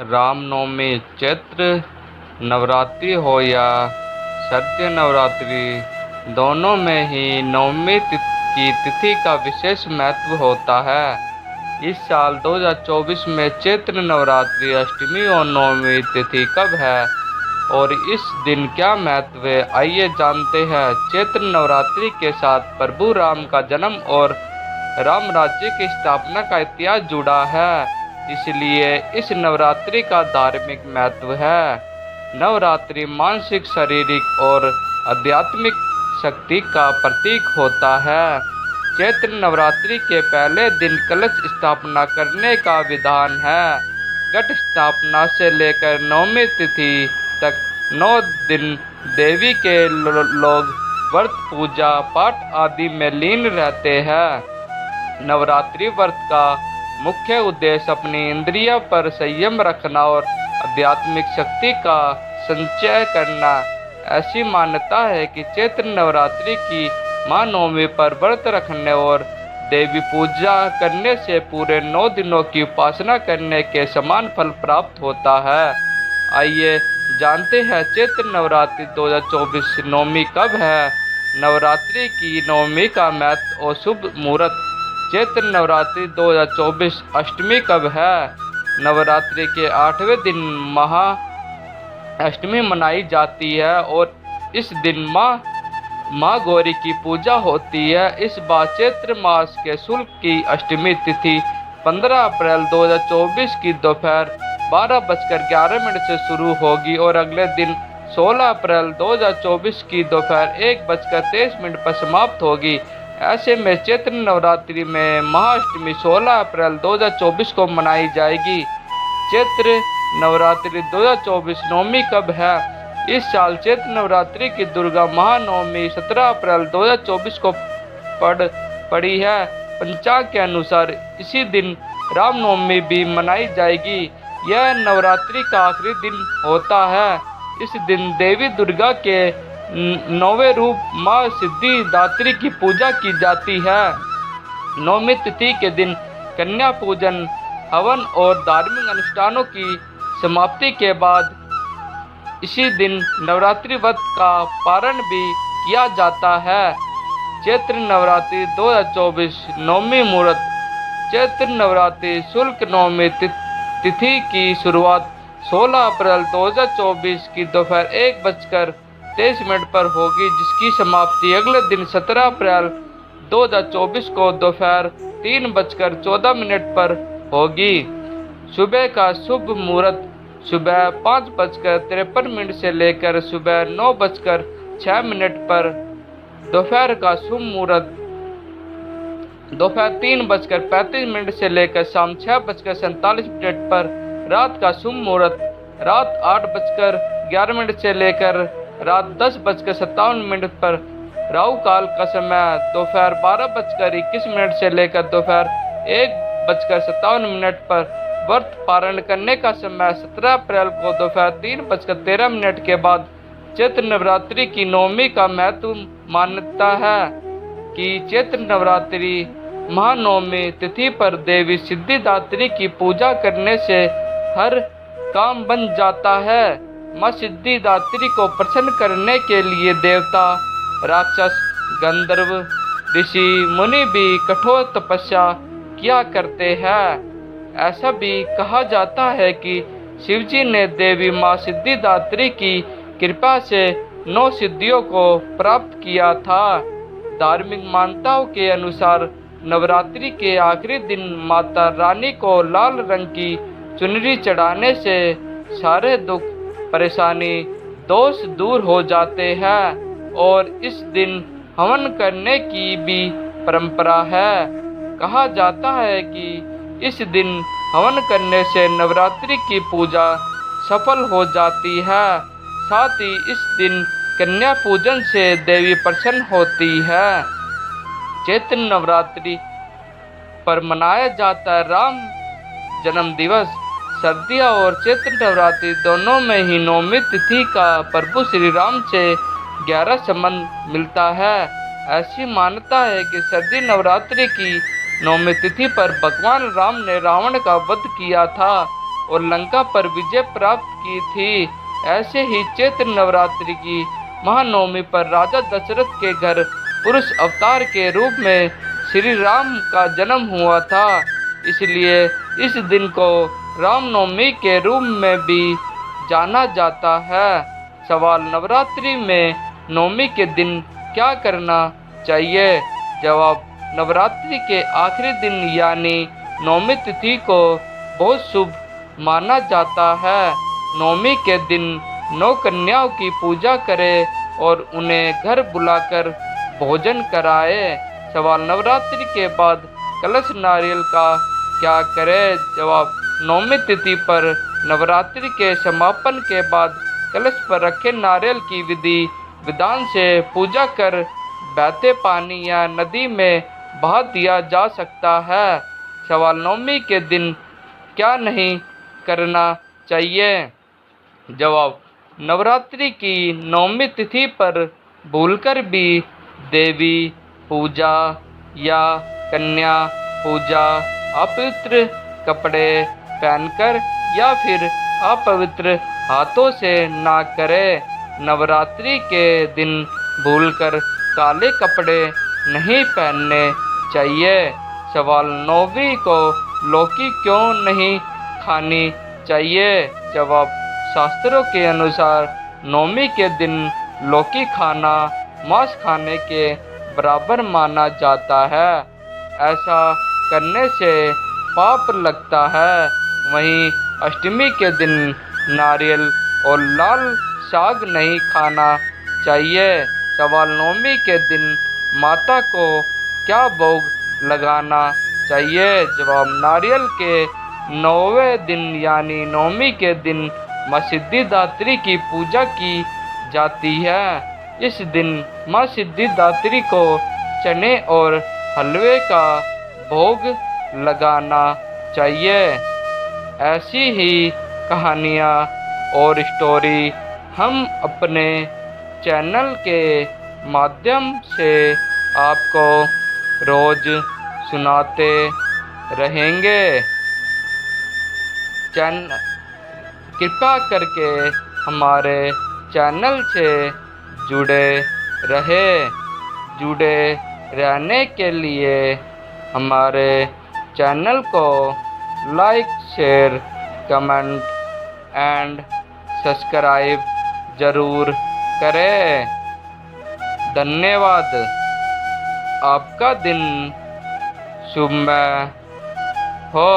रामनवमी चैत्र नवरात्रि हो या शारदीय नवरात्रि, दोनों में ही नवमी की तिथि का विशेष महत्व होता है। इस साल 2024 में चैत्र नवरात्रि अष्टमी और नवमी तिथि कब है और इस दिन क्या महत्व है, आइए जानते हैं। चैत्र नवरात्रि के साथ प्रभु राम का जन्म और राम राज्य की स्थापना का इतिहास जुड़ा है, इसलिए इस नवरात्रि का धार्मिक महत्व है। नवरात्रि मानसिक, शारीरिक और आध्यात्मिक शक्ति का प्रतीक होता है। चैत्र नवरात्रि के पहले दिन कलश स्थापना करने का विधान है। घट स्थापना से लेकर नवमी तिथि तक 9 दिन देवी के लोग व्रत, पूजा पाठ आदि में लीन रहते हैं। नवरात्रि व्रत का मुख्य उद्देश्य अपनी इंद्रियों पर संयम रखना और आध्यात्मिक शक्ति का संचय करना। ऐसी मान्यता है कि चैत्र नवरात्रि की महानवमी पर व्रत रखने और देवी पूजा करने से पूरे 9 दिनों की उपासना करने के समान फल प्राप्त होता है। आइए जानते हैं चैत्र नवरात्रि 2024 नवमी कब है। नवरात्रि की नवमी का महत्व और शुभ मुहूर्त। चैत्र नवरात्रि 2024 अष्टमी कब है। नवरात्रि के 8वें दिन महा अष्टमी मनाई जाती है और इस दिन माँ गौरी की पूजा होती है। इस बार चैत्र मास के शुक्ल की अष्टमी तिथि 15 अप्रैल 2024 की दोपहर 12:11 से शुरू होगी और अगले दिन 16 अप्रैल 2024 की दोपहर 1:23 पर समाप्त होगी। ऐसे में चैत्र नवरात्रि में महाअष्टमी 16 अप्रैल 2024 को मनाई जाएगी। चैत्र नवरात्रि 2024 नवमी कब है। इस साल चैत्र नवरात्रि की दुर्गा महानवमी 17 अप्रैल 2024 को पड़ी है। पंचांग के अनुसार इसी दिन रामनवमी भी मनाई जाएगी। यह नवरात्रि का आखिरी दिन होता है। इस दिन देवी दुर्गा के 9वें रूप माँ सिद्धिदात्री की पूजा की जाती है। नवमी तिथि के दिन कन्या पूजन, हवन और धार्मिक अनुष्ठानों की समाप्ति के बाद इसी दिन नवरात्रि व्रत का पारण भी किया जाता है। चैत्र नवरात्रि 2024 नवमी मुहूर्त। चैत्र नवरात्रि शुक्ल नवमी तिथि की शुरुआत 16 अप्रैल 2024 की दोपहर 1:23 पर होगी, जिसकी समाप्ति अगले दिन 17 अप्रैल 2024 को दोपहर 3:14 पर होगी। सुबह का शुभ मुहूर्त सुबह 5:53 से लेकर सुबह 9:06 पर। दोपहर का शुभ मुहूर्त दोपहर 3:35 से लेकर शाम 6:47 पर। रात का शुभ मुहूर्त रात 8:11 से लेकर रात 10:57 पर। राहु काल का समय दोपहर 12:21 से लेकर दोपहर 1:57 पर। व्रत पारण करने का समय 17 अप्रैल को दोपहर 3:13 के बाद। चैत्र नवरात्रि की नवमी का महत्व। मान्यता है कि चैत्र नवरात्रि महानवमी तिथि पर देवी सिद्धिदात्री की पूजा करने से हर काम बन जाता है। माँ सिद्धिदात्री को प्रसन्न करने के लिए देवता, राक्षस, गंधर्व, ऋषि मुनि भी कठोर तपस्या किया करते हैं। ऐसा भी कहा जाता है कि शिवजी ने देवी माँ सिद्धिदात्री की कृपा से 9 सिद्धियों को प्राप्त किया था। धार्मिक मान्यताओं के अनुसार नवरात्रि के आखिरी दिन माता रानी को लाल रंग की चुनरी चढ़ाने से सारे दुख, परेशानी, दोष दूर हो जाते हैं और इस दिन हवन करने की भी परंपरा है। कहा जाता है कि इस दिन हवन करने से नवरात्रि की पूजा सफल हो जाती है। साथ ही इस दिन कन्या पूजन से देवी प्रसन्न होती है। चैत्र नवरात्रि पर मनाया जाता है राम जन्म दिवस। सर्दियाँ और चैत्र नवरात्रि दोनों में ही नवमी तिथि का प्रभु श्री राम से गहरा संबंध मिलता है। ऐसी मान्यता है कि सर्दी नवरात्रि की नवमी तिथि पर भगवान राम ने रावण का वध किया था और लंका पर विजय प्राप्त की थी। ऐसे ही चैत्र नवरात्रि की महानवमी पर राजा दशरथ के घर पुरुष अवतार के रूप में श्री राम का जन्म हुआ था, इसलिए इस दिन को रामनवमी के रूप में भी जाना जाता है। सवाल, नवरात्रि में नवमी के दिन क्या करना चाहिए? जवाब, नवरात्रि के आखिरी दिन यानी नवमी तिथि को बहुत शुभ माना जाता है। नवमी के दिन 9 कन्याओं की पूजा करें और उन्हें घर बुलाकर भोजन कराए। सवाल, नवरात्रि के बाद कलश नारियल का क्या करें? जवाब, नवमी तिथि पर नवरात्रि के समापन के बाद कलश पर रखे नारियल की विधि विधान से पूजा कर बहते पानी या नदी में बहा दिया जा सकता है। सवाल, नवमी के दिन क्या नहीं करना चाहिए? जवाब, नवरात्रि की नवमी तिथि पर भूलकर भी देवी पूजा या कन्या पूजा अपवित्र कपड़े पहनकर या फिर अपवित्र हाथों से ना करें। नवरात्रि के दिन भूलकर काले कपड़े नहीं पहनने चाहिए। सवाल, नौवीं को लौकी क्यों नहीं खानी चाहिए? जवाब, शास्त्रों के अनुसार नवमी के दिन लौकी खाना मांस खाने के बराबर माना जाता है। ऐसा करने से पाप लगता है। वहीं अष्टमी के दिन नारियल और लाल साग नहीं खाना चाहिए। सवाल, नवमी के दिन माता को क्या भोग लगाना चाहिए? जवाब, नारियल के 9वें दिन यानी नवमी के दिन माँ सिद्धिदात्री की पूजा की जाती है। इस दिन माँ सिद्धिदात्री को चने और हलवे का भोग लगाना चाहिए। ऐसी ही कहानियाँ और स्टोरी हम अपने चैनल के माध्यम से आपको रोज सुनाते रहेंगे। कृपया करके हमारे चैनल से जुड़े रहने के लिए हमारे चैनल को like, share, comment and subscribe ज़रूर करें। धन्यवाद। आपका दिन शुभमय हो।